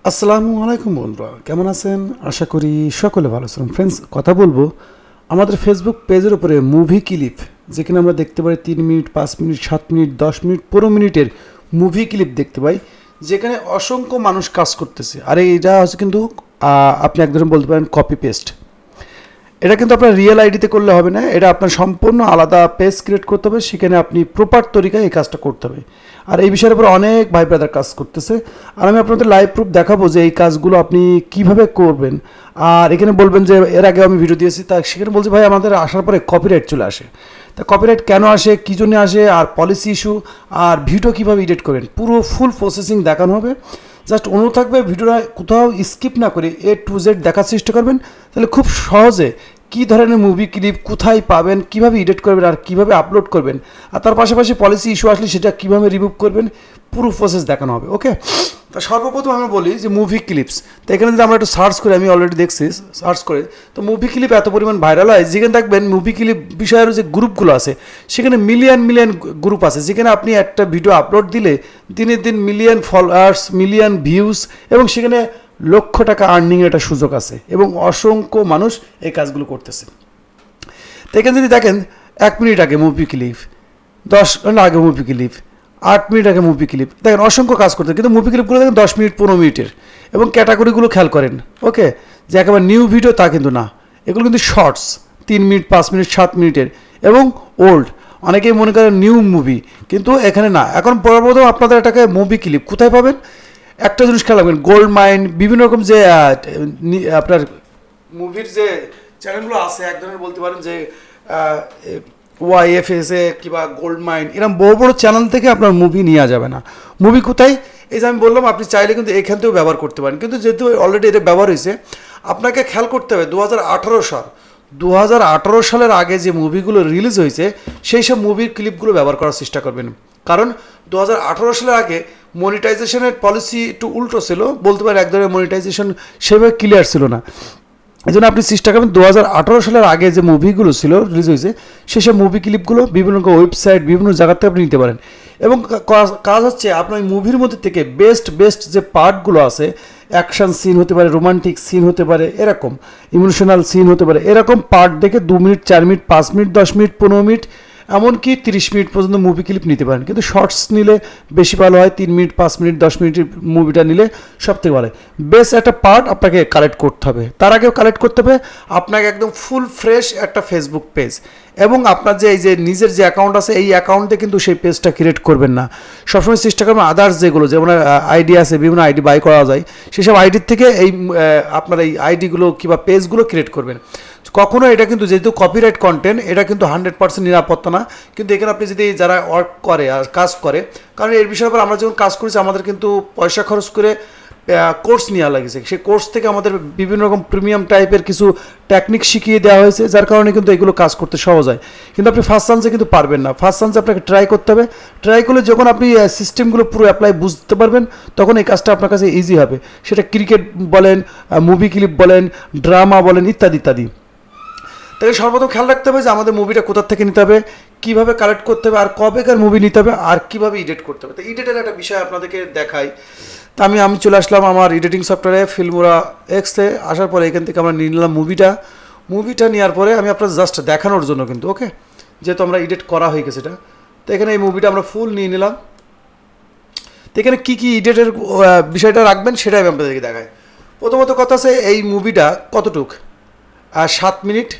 আসসালামু আলাইকুম বন্ধুরা, কেমন আছেন? আশা করি সকলে ভালো আছেন। ফ্রেন্ডস, কথা বলবো আমাদের ফেসবুক পেজের উপরে মুভি ক্লিপ, যেখানে আমরা দেখতে পাই 3 মিনিট, 5 মিনিট, 7 মিনিট, 10 মিনিট, 15 মিনিটের মুভি ক্লিপ দেখতে পাই, যেখানে অসংখ্য মানুষ কাজ করতেছে। আর এটা হচ্ছে কিন্তু আপনি এক ধরনের বলতে পারেন কপি পেস্ট। এটা কিন্তু আপনার রিয়েল আইডিতে করলে হবে না, এটা আপনার সম্পূর্ণ আলাদা পেজ ক্রিয়েট করতে হবে, সেখানে আপনি প্রপার তরিকায় এই কাজটা করতে হবে। আর এই বিষয়ের উপর অনেক ভাই ব্রাদার কাজ করতেছে, আর আমি আপনাদের লাইভ প্রুফ দেখাবো যে এই কাজগুলো আপনি কিভাবে করবেন। আর এখানে বলবেন যে এর আগে আমি ভিডিও দিয়েছি, তা সেখানে বলছি ভাই আমাদের আসার পরে কপিরাইট চলে আসে। তা কপিরাইট কেন আসে, কী জন্য আসে, আর পলিসি ইস্যু, আর ভিডিও কীভাবে এডিট করবেন, পুরো ফুল প্রসেসিং দেখানো হবে। জাস্ট অনুরোধ থাকবে ভিডিওটা কোথাও স্কিপ না করে A to Z দেখার চেষ্টা করবেন, তাহলে খুব সহজে কী ধরনের মুভি ক্লিপ কোথায় পাবেন, কীভাবে এডিট করবেন, আর কীভাবে আপলোড করবেন, আর তার পাশাপাশি পলিসি ইস্যু আসলে সেটা কীভাবে রিমুভ করবেন, পুরো প্রসেস দেখানো হবে। ওকে, তা সর্বপ্রথম আমরা বলি যে মুভি ক্লিপস। তো এখানে যদি আমরা একটু সার্চ করি, আমি অলরেডি দেখছি সার্চ করে, তো মুভি ক্লিপ এত পরিমাণ ভাইরাল হয়, যেখানে দেখবেন মুভি ক্লিপ বিষয়ের যে গ্রুপগুলো আছে, সেখানে মিলিয়ন মিলিয়ন গ্রুপ আছে, যেখানে আপনি একটা ভিডিও আপলোড দিলে দিনের দিন মিলিয়ন ফলোয়ার্স, মিলিয়ন ভিউজ, এবং সেখানে লক্ষ টাকা আর্নিংয়ের একটা সুযোগ আছে, এবং অসংখ্য মানুষ এই কাজগুলো করতেছে। তো এখানে যদি দেখেন 1 মিনিট আগে মুভি ক্লিপ, 10 ঘন্টা আগে মুভি ক্লিপ, 8 মিনিট আগে মুভি ক্লিপ, দেখেন অসংখ্য কাজ করতে, কিন্তু মুভি ক্লিপগুলো দেখেন 10 মিনিট, 15 মিনিটের, এবং ক্যাটাগরিগুলো খেয়াল করেন। ওকে, যে একেবারে নিউ ভিডিও তা কিন্তু না, এগুলো কিন্তু শর্টস, 3 মিনিট, 5 মিনিট, 7 মিনিটের, এবং ওল্ড। অনেকেই মনে করেন নিউ মুভি, কিন্তু এখানে না। এখন পরবর্তী আপনাদের এটাকে মুভি ক্লিপ কোথায় পাবেন, একটা জিনিস খেয়াল রাখবেন, গোল্ড মাইন, বিভিন্ন রকম যে আপনার মুভির যে চ্যানেলগুলো আছে, এক ধরনের বলতে পারেন যে ওয়াইএফএসএ কিংবা গোল্ড মাইন, এরকম বড় বড় চ্যানেল থেকে আপনার মুভি নেওয়া যাবে না। মুভি কোথায়, এই যে আমি বললাম, আপনি চাইলে কিন্তু এখান থেকেও ব্যবহার করতে পারেন, কিন্তু যেহেতু অলরেডি এটা ব্যবহার হয়েছে, আপনাকে খেয়াল করতে হবে 2018 সালের আগে যে মুভিগুলো রিলিজ হয়েছে, সেই সব মুভির ক্লিপগুলো ব্যবহার করার চেষ্টা করবেন। কারণ 2018 সালের আগে মনিটাইজেশনের পলিসি একটু উল্টো ছিল, বলতে পারেন এক ধরনের মনিটাইজেশন সেভাবে ক্লিয়ার ছিল না। এই জন্য আপনি চেষ্টা করবেন 2018 সালের আগে যে মুভিগুলো ছিল রিলিজ হয়েছে, সেসব মুভি ক্লিপগুলো বিভিন্ন ওয়েবসাইট, বিভিন্ন জায়গা থেকে আপনি নিতে পারেন। এবং কাজ হচ্ছে আপনার মুভির মধ্যে থেকে বেস্ট বেস্ট যে পার্টগুলো আছে, অ্যাকশন সিন হতে পারে, রোমান্টিক সিন হতে পারে, এরকম ইমোশনাল সিন হতে পারে, এরকম পার্ট দেখে 2 minute, 4 minute, 5 minute, 10 minute, 15 minute, এমনকি 30 মিনিট পর্যন্ত মুভি ক্লিপ নিতে পারেন। কিন্তু শর্টস নিলে বেশি ভালো হয়, 3 মিনিট, 5 মিনিট, 10 মিনিটের মুভিটা নিলে সবথেকে ভালো হয়। বেশ একটা পার্ট আপনাকে কালেক্ট করতে হবে, তার আগেও কালেক্ট করতে হবে আপনাকে একদম ফুল ফ্রেশ একটা ফেসবুক পেজ, এবং আপনার যে এই যে নিজের যে অ্যাকাউন্ট আছে, এই অ্যাকাউন্টে কিন্তু সেই পেজটা ক্রিয়েট করবেন না। সবসময় চেষ্টা করবেন আদার্স যেগুলো, যেমন আইডি আছে, বিভিন্ন আইডি বাই করা যায়, সেসব আইডির থেকে এই আপনার এই আইডিগুলো কিংবা পেজগুলো ক্রিয়েট করবেন। কখনো এটা কিন্তু যেহেতু কপিরাইট কন্টেন্ট, এটা কিন্তু 100% নিরাপত্তা না। কিন্তু এখানে আপনি যদি যারা ওয়ার্ক করে আর কাজ করে, কারণ এর বিষয়ের উপর আমরা যখন কাজ করেছি, আমাদের কিন্তু পয়সা খরচ করে কোর্স নেওয়া লাগছে, সেই কোর্স থেকে আমাদের বিভিন্ন রকম প্রিমিয়াম টাইপের কিছু টেকনিক শিখিয়ে দেওয়া হয়েছে, যার কারণে কিন্তু এগুলো কাজ করতে সহজ হয়। কিন্তু আপনি ফার্স্ট চান্সে কিন্তু পারবেন না, ফার্স্ট চান্সে আপনাকে ট্রাই করতে হবে। ট্রাই করলে যখন আপনি সিস্টেমগুলো পুরো অ্যাপ্লাই বুঝতে পারবেন, তখন এই কাজটা আপনার কাছে ইজি হবে। সেটা ক্রিকেট বলেন, মুভি ক্লিপ বলেন, ড্রামা বলেন, ইত্যাদি ইত্যাদি। তাই সর্বপ্রথম খেয়াল রাখতে হবে যে আমাদের মুভিটা কোথা থেকে নিতে হবে, কীভাবে কালেক্ট করতে হবে, আর কবেকার মুভি নিতে হবে, আর কীভাবে এডিট করতে হবে। তো এডিটের একটা বিষয় আপনাদেরকে দেখাই। তা আমি চলে আসলাম আমার এডিটিং সফটওয়্যারে, ফিল্মোরা এক্সে। আসার পরে এখান থেকে আমরা নিয়ে নিলাম মুভিটা নেওয়ার পরে আমি আপনার জাস্ট দেখানোর জন্য কিন্তু, ওকে, যেহেতু আমরা এডিট করা হয়ে গেছে এটা, তো এখানে এই মুভিটা আমরা ফুল নিয়ে নিলাম। তো এখানে কী কী এডিটের বিষয়টা রাখবেন সেটা আমি আপনাদেরকে দেখাই। প্রথমত কথা আছে, এই মুভিটা কতটুক, 7 মিনিট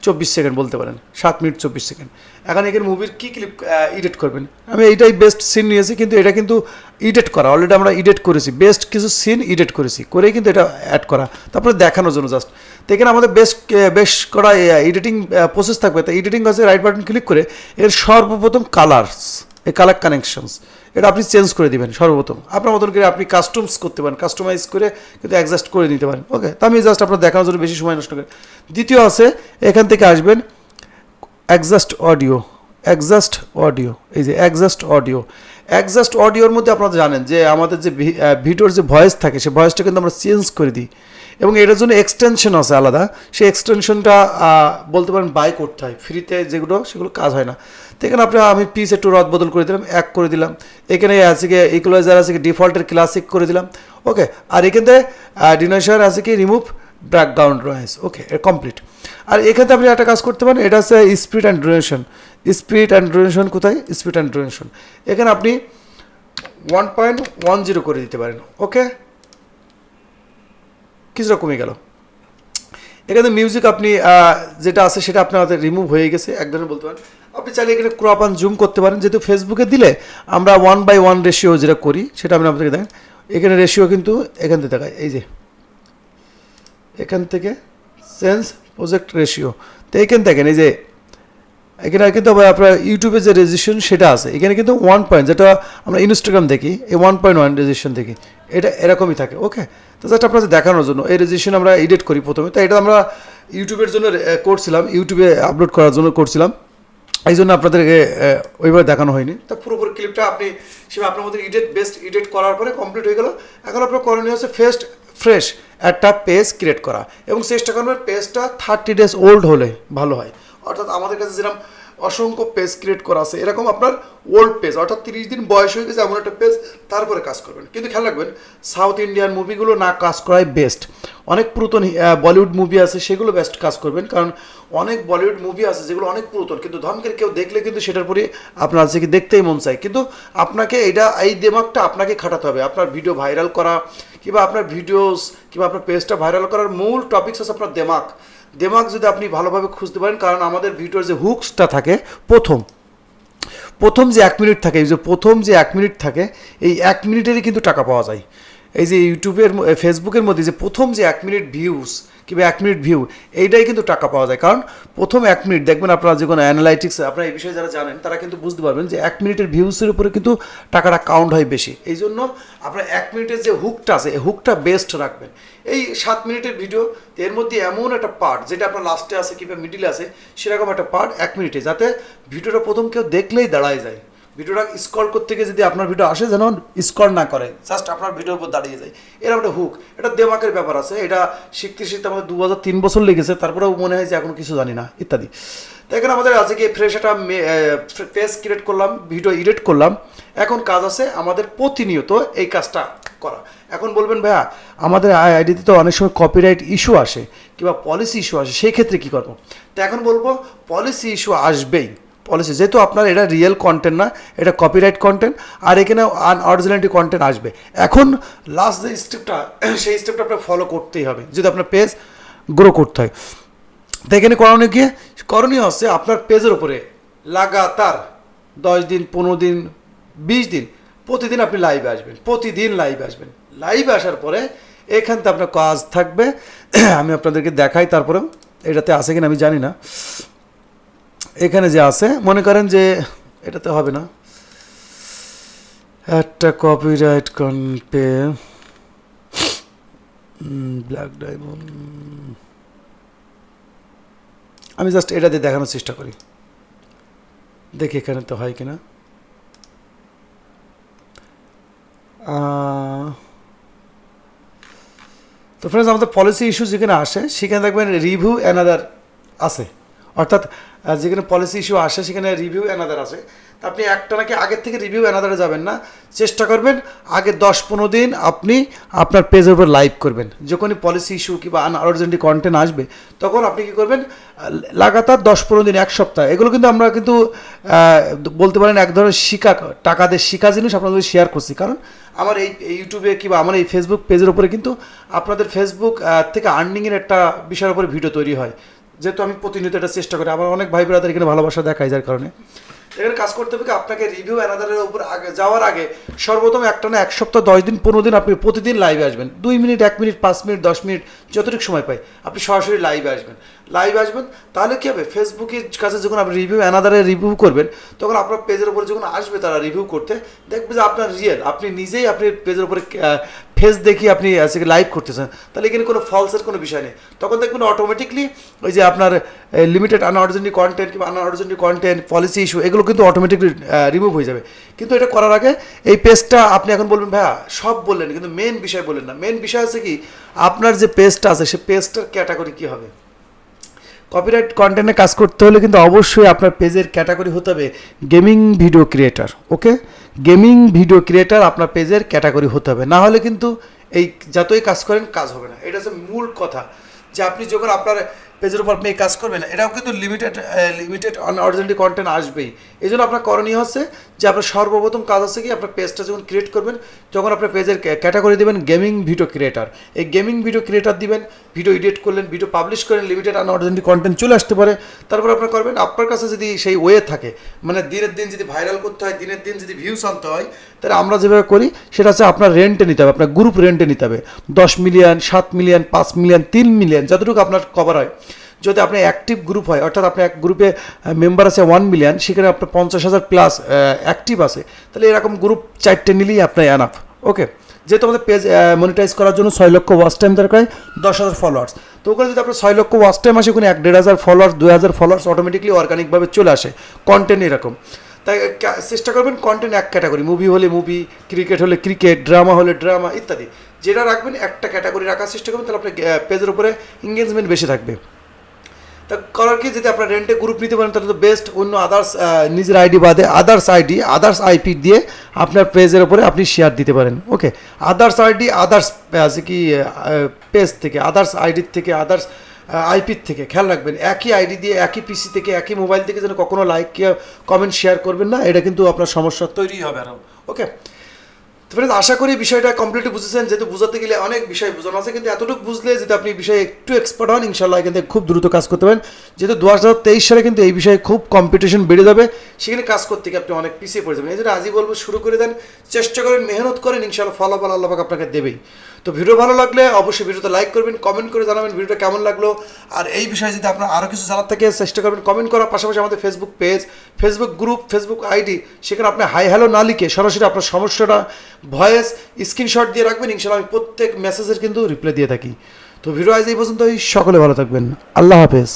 24 সেকেন্ড বলতে পারেন, 7 মিনিট 24 সেকেন্ড। এখন এখানে মুভির কী ক্লিপ এডিট করবেন, আমি এইটাই বেস্ট সিন নিয়েছি, কিন্তু এটা কিন্তু এডিট করা, অলরেডি আমরা এডিট করেছি, বেস্ট কিছু সিন এডিট করেই কিন্তু এটা অ্যাড করা, তারপরে দেখানোর জন্য জাস্ট। তো এখানে আমাদের বেশ করা এডিটিং প্রসেস থাকবে। তো এডিটিং কাজে রাইট বাটন ক্লিক করে এর সর্বপ্রথম কালার্স, এই কালার কানেকশনস, এটা আপনি চেঞ্জ করে দিবেন সর্বপ্রথম। আপনার মতন করে আপনি কাস্টমস করতে পারেন, কাস্টমাইজ করে কিন্তু অ্যাডজাস্ট করে নিতে পারেন। ওকে, তো আমি জাস্ট আপনার দেখানোর জন্য বেশি সময় নষ্ট করি। দ্বিতীয় আছে, এখান থেকে আসবেন অ্যাডজাস্ট অডিও, এই যে অ্যাডজাস্ট অডিও। একজাস্ট অডিওর মধ্যে আপনারা জানেন যে আমাদের যে ভিডিওর যে ভয়েস থাকে সেই ভয়েসটা কিন্তু আমরা চেঞ্জ করে দিই, এবং এটার জন্য এক্সটেনশন আছে আলাদা। সেই এক্সটেনশনটা বলতে পারেন বাই করতে হয়, ফ্রিতে যেগুলো সেগুলো কাজ হয় না। তো এখানে আমি পিস একটু রদ বদল করে দিলাম, এক করে দিলাম। এখানে আছে কি ইকুয়ালাইজার আছে কি ডিফল্টের ক্লাসিক করে দিলাম, ওকে। আর এখান থেকে ডিনোশন আছে কি রিমুভ ব্যাকগ্রাউন্ড নয়েজ, ওকে, কমপ্লিট। আর এখানে আপনি একটা কাজ করতে পারেন, এটা আছে speed and duration. Speed and duration কোথায়? স্পিড অ্যান্ড ডিউরেশন এখানে আপনি 1.10 করে দিতে পারেন, ওকে। কিছুটা কমে গেল। এখানে মিউজিক আপনি যেটা আছে সেটা আপনাদের রিমুভ হয়ে গেছে এক ধরনের বলতে পারেন। আপনি চাইলে এখানে ক্রপ অ্যান্ড জুম করতে পারেন, যেহেতু ফেসবুকে দিলে আমরা 1:1 রেশিও যেটা করি সেটা আমি আপনাকে দেখেন। এখানে রেশিও কিন্তু এখান থেকে দেখায়, এই যে এখান থেকে সেন্স প্রজেক্ট রেশিও। তো এখানে দেখেন এই যে এখানে কিন্তু আপনার ইউটিউবে যে রেজিস্ট্রেশন সেটা আছে, এখানে কিন্তু 1 যেটা আমরা ইনস্টাগ্রাম দেখি এই 1.1 রেজিস্ট্রেশন দেখি, এটা এরকমই থাকে, ওকে। তো জাস্ট আপনাদের দেখানোর জন্য এই রেজিস্ট্রেশন আমরা এডিট করি প্রথমে। তো এটা আমরা ইউটিউবের জন্য করছিলাম, ইউটিউবে আপলোড করার জন্য করছিলাম, এই জন্য আপনাদেরকে ওইভাবে দেখানো হয়নি। তো পুরোপুরি ক্লিপটা আপনি সেভাবে আপনার মধ্যে বেস্ট এডিট করার পরে কমপ্লিট হয়ে গেল। এখন আপনার করণীয় হচ্ছে ফ্রেশ একটা পেজ ক্রিয়েট করা, এবং চেষ্টা করবেন পেজটা 30 days ওল্ড হলে ভালো হয়। অর্থাৎ আমাদের কাছে যেরকম অসংখ্য পেজ ক্রিয়েট করা আছে, এরকম আপনার ওল্ড পেজ অর্থাৎ 30 দিন বয়স হয়ে গেছে এমন একটা পেজ, তারপরে কাজ করবেন। কিন্তু খেয়াল রাখবেন সাউথ ইন্ডিয়ান মুভিগুলো না কাজ করাই বেস্ট। অনেক পুরাতন বলিউড মুভি আছে সেগুলো বেস্ট কাজ করবেন, কারণ অনেক বলিউড মুভি আছে যেগুলো অনেক পুরাতন, কিন্তু ধমকের কেউ দেখলে কিন্তু সেটার পরে আপনার আছে কি দেখতেই মন চায়। কিন্তু আপনাকে এই দিমাগটা আপনাকে খাটাতে হবে। আপনার ভিডিও ভাইরাল করা কিংবা আপনার ভিডিওস কিংবা আপনার পেজটা ভাইরাল করার মূল টপিকস আছে আপনার দেমাগ যদি আপনি ভালোভাবে খুঁজতে পারেন। কারণ আমাদের ভিডিওর যে হুকসটা থাকে প্রথম যে 1 মিনিট থাকে, এই যে প্রথম যে 1 মিনিট থাকে, এই 1 মিনিটেরই কিন্তু টাকা পাওয়া যায়। এই যে ইউটিউবের ফেসবুকের মধ্যে যে প্রথম যে 1 মিনিট ভিউস কিংবা 1 মিনিট ভিউ, এইটাই কিন্তু টাকা পাওয়া যায়। কারণ প্রথম 1 মিনিট দেখবেন আপনারা যে কোনো অ্যানালাইটিক্স আপনারা এই বিষয়ে যারা জানেন তারা কিন্তু বুঝতে পারবেন যে 1 মিনিটের ভিউসের উপরে কিন্তু টাকাটা কাউন্ট হয় বেশি। এই জন্য আপনার 1 মিনিটের যে হুকটা আছে এই হুকটা বেস্ট রাখবেন। এই 7 মিনিটের ভিডিও, এর মধ্যে এমন একটা পার্ট যেটা আপনার লাস্টে আছে কিংবা মিডিলে আছে সেরকম একটা পার্ট 1 মিনিটে, যাতে ভিডিওটা প্রথম কেউ দেখলেই দাঁড়ায় যায়। ভিডিওটা স্ক্রল করতে গিয়ে যদি আপনার ভিডিও আসে যেন স্ক্রল না করে, জাস্ট আপনার ভিডিওর উপর দাঁড়িয়ে যায়, এরকম একটা হুক। এটা দেমাকের ব্যাপার আছে, এটা শিখতে আমাদের 2003 বছর লেগেছে, তারপরেও মনে হয় যে এখনো কিছু জানি না ইত্যাদি। তো এখানে আমাদের আছে কি ফ্রেশ একটা পেজ ক্রিয়েট করলাম, ভিডিও এডিট করলাম। এখন কাজ আছে আমাদের প্রতিনিয়ত এই কাজটা করা। এখন বলবেন ভাইয়া আমাদের আইডিতে তো অনেক সময় কপিরাইট ইস্যু আসে কিংবা পলিসি ইস্যু আসে, সেই ক্ষেত্রে কী করবো? তো এখন বলবো পলিসি ইস্যু আসবেই। পলিসি যেহেতু আপনার এটা রিয়েল কন্টেন্ট না, এটা কপিরাইট কন্টেন্ট, আর এখানে আনঅরিজিনালিটি কন্টেন্ট আসবে। এখন লাস্ট যে স্টেপটা সেই স্টেপটা আপনার ফলো করতেই হবে যদি আপনার পেজ গ্রো করতে হয়। তো এখানে করণীয় হচ্ছে আপনার পেজের উপরে লাগাতার 10 দিন 15 দিন 20 দিন প্রতিদিন আপনি লাইভে আসবেন, লাইভে আসার পরে এখান থেকে আপনার কাজ থাকবে। আমি আপনাদেরকে দেখাই, তারপরেও এটাতে আছে কিনা আমি জানি না। এখানে যে আছে মনে করেন যে এটাতে হবে না, একটা কপিরাইট ব্ল্যাক ডায়মন্ড, আমি জাস্ট এটা দিয়ে দেখানোর চেষ্টা করি, দেখি এখানে তো হয় কিনা। তো ফ্রেন্ডস আমাদের পলিসি ইস্যু যেখানে আসে সেখানে দেখবেন রিভিউ অ্যানাদার আছে, অর্থাৎ যেখানে পলিসি ইস্যু আসে সেখানে রিভিউ অ্যানাদার আছে। তা আপনি একটা নাকি আগের থেকে রিভিউ অ্যানাদারে যাবেন না, চেষ্টা করবেন আগে 10-15 দিন আপনি আপনার পেজের উপর লাইভ করবেন। যখনই পলিসি ইস্যু কিংবা আনঅরিজিনাল কন্টেন্ট আসবে তখন আপনি কী করবেন, লাগাতার 10-15 দিন 1 সপ্তাহ, এগুলো কিন্তু আমরা কিন্তু বলতে পারেন এক ধরনের টাকা দিয়ে শিখা জিনিস আপনাদের শেয়ার করছি। কারণ আমার এই ইউটিউবে কিংবা আমার এই ফেসবুক পেজের উপরে কিন্তু আপনাদের ফেসবুক থেকে আর্নিংয়ের একটা বিষয়ের উপরে ভিডিও তৈরি হয়, যেহেতু আমি প্রতিনিয়ত এটা চেষ্টা করি। আমার অনেক ভাই ব্রাদার এখানে ভালোবাসা দেখায়, যার কারণে এখানে কাজ করতে হবে। আপনাকে রিভিউ অ্যানাদারের উপর যাওয়ার আগে সর্বপ্রথম একটা না 1 সপ্তাহ 10 দিন 15 দিন আপনি প্রতিদিন লাইভে আসবেন। 2 মিনিট 1 মিনিট 5 মিনিট 10 মিনিট যতটুকু সময় পাই আপনি সরাসরি লাইভে আসবেন। তাহলে কী হবে, ফেসবুকের কাছে যখন আপনি রিভিউ অ্যানাদারে রিভিউ করবেন তখন আপনার পেজের উপরে যখন আসবে তারা রিভিউ করতে, দেখবে যে আপনার রিয়েল, আপনি নিজেই আপনি পেজের উপরে ফেস দেখিয়ে আপনি আজকে লাইভ করতেছেন, তাহলে এখানে কোনো ফলসের কোনো বিষয় নেই। তখন দেখবেন অটোমেটিকলি ওই যে আপনার লিমিটেড আনঅরিজিনাল কন্টেন্ট কিংবা আনঅরিজিনাল কন্টেন্ট, পলিসি ইস্যু, এগুলো কিন্তু অটোমেটিকলি রিমুভ হয়ে যাবে। কিন্তু এটা করার আগে এই পেজটা আপনি এখন বলবেন ভাইয়া সব বললেন কিন্তু মেন বিষয় বললেন না। মেন বিষয় আছে কি, আপনার যে পেজটা আছে সে পেজটার ক্যাটাগরি কী হবে। কপিরাইট কন্টেন্টে কাজ করতে হলে কিন্তু অবশ্যই আপনার পেজের ক্যাটাগরি হতে হবে গেমিং ভিডিও ক্রিয়েটার। ওকে, গেমিং ভিডিও ক্রিয়েটার আপনার পেজের ক্যাটাগরি হতে হবে, না হলে কিন্তু এই যতই কাজ করেন কাজ হবে না। এটা হচ্ছে মূল কথা, যে আপনি যখন আপনার পেজের উপর আপনি কাজ করবেন, এটাও কিন্তু লিমিটেড আনঅরিজিনাল কন্টেন্ট আসবেই। এই জন্য আপনার করণীয় হচ্ছে যে আপনার সর্বপ্রথম কাজ হচ্ছে কি, আপনার পেজটা যখন ক্রিয়েট করবেন তখন আপনার পেজের ক্যাটাগরি দেবেন গেমিং ভিডিও ক্রিয়েটার। এই গেমিং ভিডিও ক্রিয়েটার দিবেন, ভিডিও এডিট করলেন, ভিডিও পাবলিশ করেন, লিমিটেড আনঅরিজিনাল কন্টেন্ট চলে আসতে পারে। তারপর আপনার করবেন, আপনার কাছে যদি সেই ওয়ে থাকে, মানে দিনের দিন যদি ভাইরাল করতে হয়, দিনের দিন যদি ভিউস আনতে হয়, তাহলে আমরা যেভাবে করি সেটা হচ্ছে আপনার রেন্টে নিতে হবে, আপনার গ্রুপ রেন্টে নিতে হবে। 10 মিলিয়ন, 7 মিলিয়ন, 5 মিলিয়ন, 3 মিলিয়ন, যতটুকু আপনার কভার হয়। যদি আপনি অ্যাক্টিভ গ্রুপ হয়, অর্থাৎ আপনার এক গ্রুপে মেম্বার আছে 1 মিলিয়ন, সেখানে আপনার 50,000 প্লাস অ্যাক্টিভ আছে, তাহলে এরকম গ্রুপ 4টে নিলেই আপনার এনাফ। ওকে, যেহেতু আমাদের পেজ মনিটাইজ করার জন্য 6 লক্ষ ওয়াচ টাইম দরকার, 10,000 ফলোয়ার্স। তো ওখানে যদি আপনার 6 লক্ষ ওয়াচ টাইম আসে, ওখানে 1,500 ফলোয়ার্স, 2,000 ফলোয়ার্স অটোমেটিকলি অর্গানিকভাবে চলে আসে। কন্টেন্ট এরকম, তাই চেষ্টা করবেন কন্টেন্ট এক ক্যাটাগরি, মুভি হলে মুভি, ক্রিকেট হলে ক্রিকেট, ড্রামা হলে ড্রামা ইত্যাদি, যেটা রাখবেন একটা ক্যাটাগরি রাখার চেষ্টা করবেন, তাহলে আপনার পেজের উপরে এঙ্গেজমেন্ট বেশি থাকবে। তা করার কি, যদি আপনার রেন্টে গ্রুপ নিতে পারেন তাহলে তো বেস্ট। অন্য আদার্স নিজের আইডি বাদে আদার্স আইপি দিয়ে আপনার পেজের উপরে আপনি শেয়ার দিতে পারেন। ওকে, আদার্স আইডি, আদার্স কি পেজ থেকে, আদার্স আইডির থেকে, আদার্স আইপির থেকে খেয়াল রাখবেন। একই আইডি দিয়ে, একই পিসি থেকে, একই মোবাইল থেকে যেন কখনো লাইক কমেন্ট শেয়ার করবেন না, এটা কিন্তু আপনার সমস্যা তৈরি হবে আরও। ওকে, তো ফ্রেন্ডস, আশা করি বিষয়টা কমপ্লিটলি বুঝেছেন। যেহেতু বোঝাতে গেলে অনেক বিষয় বোঝানো আছে, কিন্তু এতটুকু বুঝলে যদি আপনি বিষয়ে একটু এক্সপার্ট হন, ইনশাল্লাহ কিন্তু খুব দ্রুত কাজ করতে পারেন। যেহেতু 2023 সালে কিন্তু এই বিষয়ে খুব কম্পিটিশন বেড়ে যাবে, সেখানে কাজ করতে গিয়ে আপনি অনেক পিছিয়ে পড়ে যাবেন। এই জন্য আজই বলবো, শুরু করে দেন, চেষ্টা করেন, মেহনত করেন, ইনশাল্লাহ ফলাফল আল্লাহ পাক আপনাকে দেবেই। তো ভিডিও ভালো লাগলে অবশ্যই ভিডিওতে লাইক করবেন, কমেন্ট করে জানাবেন ভিডিওটা কেমন লাগলো। আর এই বিষয়ে যদি আপনার আরও কিছু জানার থাকে চেষ্টা করবেন কমেন্ট করার পাশাপাশি আমাদের Facebook page, Facebook group, Facebook ID, সেখানে আপনি হাই হ্যালো না লিখে সরাসরি আপনার সমস্যাটা ভয়েস স্ক্রিনশট দিয়ে রাখবেন, ইনশাল্লাহ আমি প্রত্যেক মেসেজের কিন্তু রিপ্লাই দিয়ে থাকি। তো ভিডিও আজ এই পর্যন্তই, সকলে ভালো থাকবেন, আল্লাহ হাফেজ।